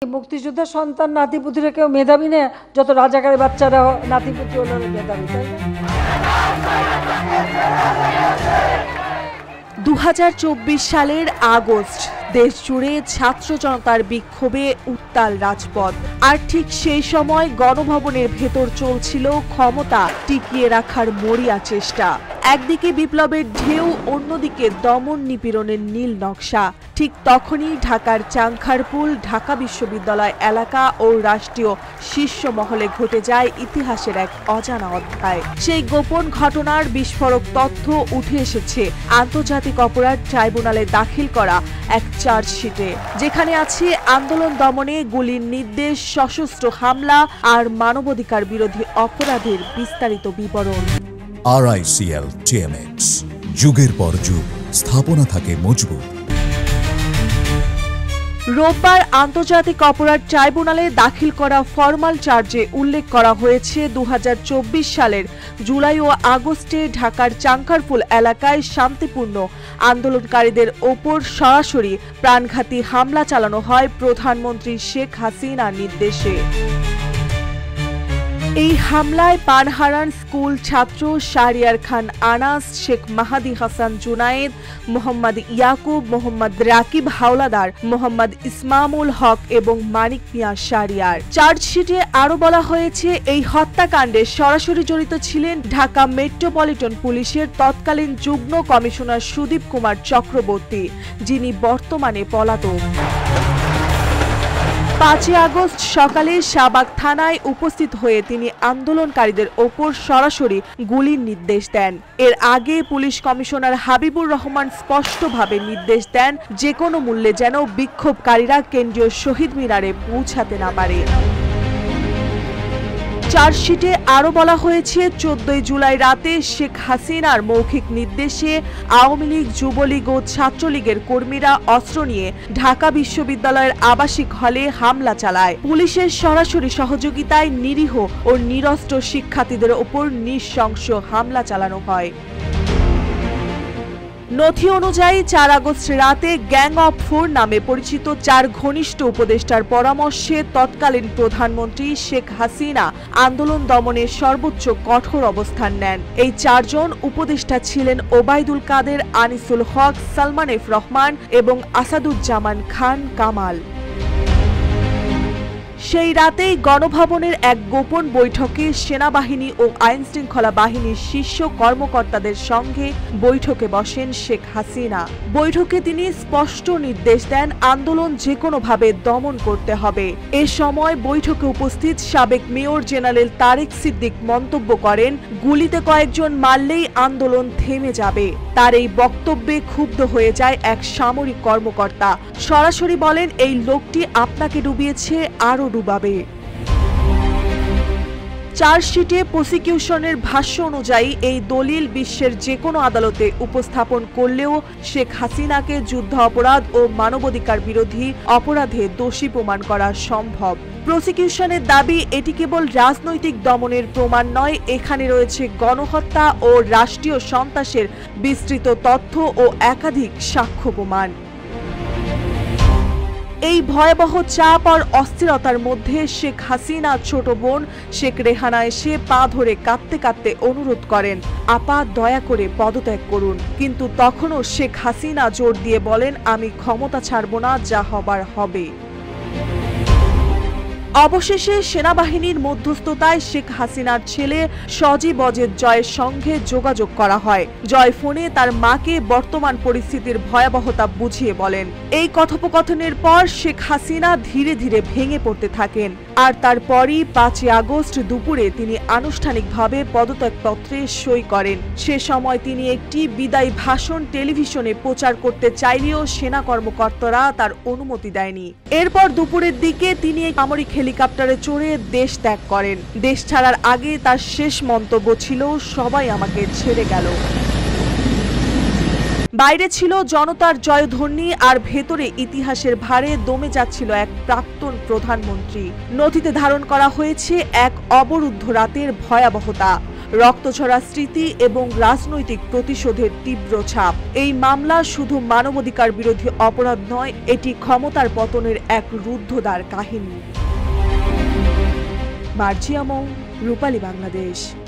মুক্তিযোদ্ধার সন্তান নাতিপুতিরা কেউ মেধাবী না, যত রাজাকারের বাচ্চারা নাতিপুতি হলো মেধাবী, তাই না? 2024 সালের আগস্ট দেশ জুড়ে ছাত্র জনতার বিক্ষোভে উত্তাল রাজপথ। আর ঠিক সেই সময় গণভবনের ভেতর চলছিল ক্ষমতা টিকিয়ে রাখার মরিয়া চেষ্টা। একদিকে বিপ্লবের ঢেউ, অন্যদিকে দমন নিপীড়নের নীল নকশা। ঠিক তখনই ঢাকার চাংখারপুল, ঢাকা বিশ্ববিদ্যালয় এলাকা ও রাষ্ট্রীয় শীর্ষ মহলে ঘটে যায় ইতিহাসের এক অজানা অধ্যায়। সেই গোপন ঘটনার বিস্ফোরক তথ্য উঠে এসেছে আন্তর্জাতিক অপরাধ ট্রাইব্যুনালে দাখিল করা এক চার্জশিটে, যেখানে আছে আন্দোলন দমনে গুলির নির্দেশ, সশস্ত্র হামলা আর মানবাধিকার বিরোধী অপরাধের বিস্তারিত বিবরণ। RICL TMX, যুগের পর যুগ স্থাপনা থাকে মজবুত। রোববার আন্তর্জাতিক অপরাধ ট্রাইব্যুনালে দাখিল করা ফরমাল চার্জে উল্লেখ করা হয়েছে 2024 সালের জুলাই ও আগস্টে ঢাকার চাংখারপুল এলাকায় শান্তিপূর্ণ আন্দোলনকারীদের ওপর সরাসরি প্রাণঘাতী হামলা চালানো হয় প্রধানমন্ত্রী শেখ হাসিনার নির্দেশে। এই হামলায় প্রাণ হারান স্কুল ছাত্র শাহরিয়ার খান আনাস, শেখ মাহাদি হাসান জুনায়েদ, মোহাম্মদ ইয়াকুব, মোহাম্মদ রাকিব হাওলাদার, মোহাম্মদ ইসমামুল হক এবং মানিক মিয়া শাহরিয়ার। চার্জশিটে আরও বলা হয়েছে, এই হত্যাকাণ্ডে সরাসরি জড়িত ছিলেন ঢাকা মেট্রোপলিটন পুলিশের তৎকালীন যুগ্ম কমিশনার সুদীপ কুমার চক্রবর্তী, যিনি বর্তমানে পলাতক। 5 আগস্ট সকালে শাহবাগ থানায় উপস্থিত হয়ে তিনি আন্দোলনকারীদের ওপর সরাসরি গুলির নির্দেশ দেন। এর আগে পুলিশ কমিশনার হাবিবুর রহমান স্পষ্টভাবে নির্দেশ দেন, যে কোনো মূল্যে যেন বিক্ষোভকারীরা কেন্দ্রীয় শহীদ মিনারে পৌঁছাতে না পারে। চার্জশিটে আরও বলা হয়েছে, 14 জুলাই রাতে শেখ হাসিনার মৌখিক নির্দেশে আওয়ামী লীগ, যুবলীগ ও ছাত্রলীগের কর্মীরা অস্ত্র নিয়ে ঢাকা বিশ্ববিদ্যালয়ের আবাসিক হলে হামলা চালায়। পুলিশের সরাসরি সহযোগিতায় নিরীহ ও নিরস্ত্র শিক্ষার্থীদের ওপর নৃশংস হামলা চালানো হয়। নথি অনুযায়ী 4 আগস্ট রাতে গ্যাং অফ 4 নামে পরিচিত 4 ঘনিষ্ঠ উপদেষ্টার পরামর্শে তৎকালীন প্রধানমন্ত্রী শেখ হাসিনা আন্দোলন দমনের সর্বোচ্চ কঠোর অবস্থান নেন। এই 4 জন উপদেষ্টা ছিলেন ওবায়দুল কাদের, আনিসুল হক, সালমান এফ রহমান এবং আসাদুজ্জামান খান কামাল। সেই রাতেই গণভবনের এক গোপন বৈঠকে সেনাবাহিনী ও আইনশৃঙ্খলা বাহিনীর শীর্ষ কর্মকর্তাদের সঙ্গে বৈঠকে বসেন শেখ হাসিনা। বৈঠকে তিনি স্পষ্ট নির্দেশ দেন, আন্দোলন যে কোনোভাবে দমন করতে হবে। এ সময় বৈঠকে উপস্থিত সাবেক মেয়র জেনারেল তারেক সিদ্দিক মন্তব্য করেন, গুলিতে কয়েকজন মারলেই আন্দোলন থেমে যাবে। তার এই বক্তব্যে ক্ষুব্ধ হয়ে যায় এক সামরিক কর্মকর্তা। সরাসরি বলেন, এই লোকটি আপনাকে ডুবিয়েছে, আরও ডুবাবে। চার্জশিটে প্রসিকিউশনের ভাষ্য অনুযায়ী এই দলিল বিশ্বের যে কোনো আদালতে উপস্থাপন করলেও শেখ হাসিনাকে যুদ্ধ অপরাধ ও মানবাধিকার বিরোধী অপরাধে দোষী প্রমাণ করা সম্ভব। প্রসিকিউশনের দাবি, এটি কেবল রাজনৈতিক দমনের প্রমাণ নয়, এখানে রয়েছে গণহত্যা ও রাষ্ট্রীয় সন্ত্রাসের বিস্তৃত তথ্য ও একাধিক সাক্ষ্য প্রমাণ। এই ভয়াবহ চাপ আর অস্থিরতার মধ্যে শেখ হাসিনা ছোট বোন শেখ রেহানা এসে পা ধরে কাঁদতে কাঁদতে অনুরোধ করেন, আপা দয়া করে পদত্যাগ করুন। কিন্তু তখনও শেখ হাসিনা জোর দিয়ে বলেন, আমি ক্ষমতা ছাড়ব না, যা হবার হবে। অবশেষে সেনাবাহিনীর মধ্যস্থতায় শেখ হাসিনার ছেলে সজীব অজেদ জয়ের সঙ্গে যোগাযোগ করা হয়। জয় ফোনে তার মাকে বর্তমান পরিস্থিতির ভয়াবহতা বুঝিয়ে বলেন। এই কথোপকথনের পর শেখ হাসিনা ধীরে ধীরে ভেঙে পড়তে থাকেন। আর তারপরই 5 আগস্ট দুপুরে তিনি আনুষ্ঠানিকভাবে পদত্যাগপত্রে সই করেন। সে সময় তিনি একটি বিদায়ী ভাষণ টেলিভিশনে প্রচার করতে চাইলেও সেনা কর্মকর্তারা তার অনুমতি দেয়নি। এরপর দুপুরের দিকে তিনি সামরিক হেলিকপ্টারে চড়ে দেশ ত্যাগ করেন। দেশ ছাড়ার আগে তার শেষ মন্তব্য ছিল, সবাই আমাকে ছেড়ে গেল। বাইরে ছিল জনতার জয়ধ্বনি, আর ভেতরে ইতিহাসের ভারে দমে যাচ্ছিল এক প্রাক্তন প্রধানমন্ত্রী। নথিতে ধারণ করা হয়েছে এক অবরুদ্ধ রাতের ভয়াবহতা। রক্তঝরা স্মৃতি এবং রাজনৈতিক প্রতিশোধের তীব্র ছাপ। এই মামলা শুধু মানবাধিকার বিরোধী অপরাধ নয়, এটি ক্ষমতার পতনের এক রুদ্ধদ্বার কাহিনী। মার্জিয়া মৌ, রূপালী বাংলাদেশ।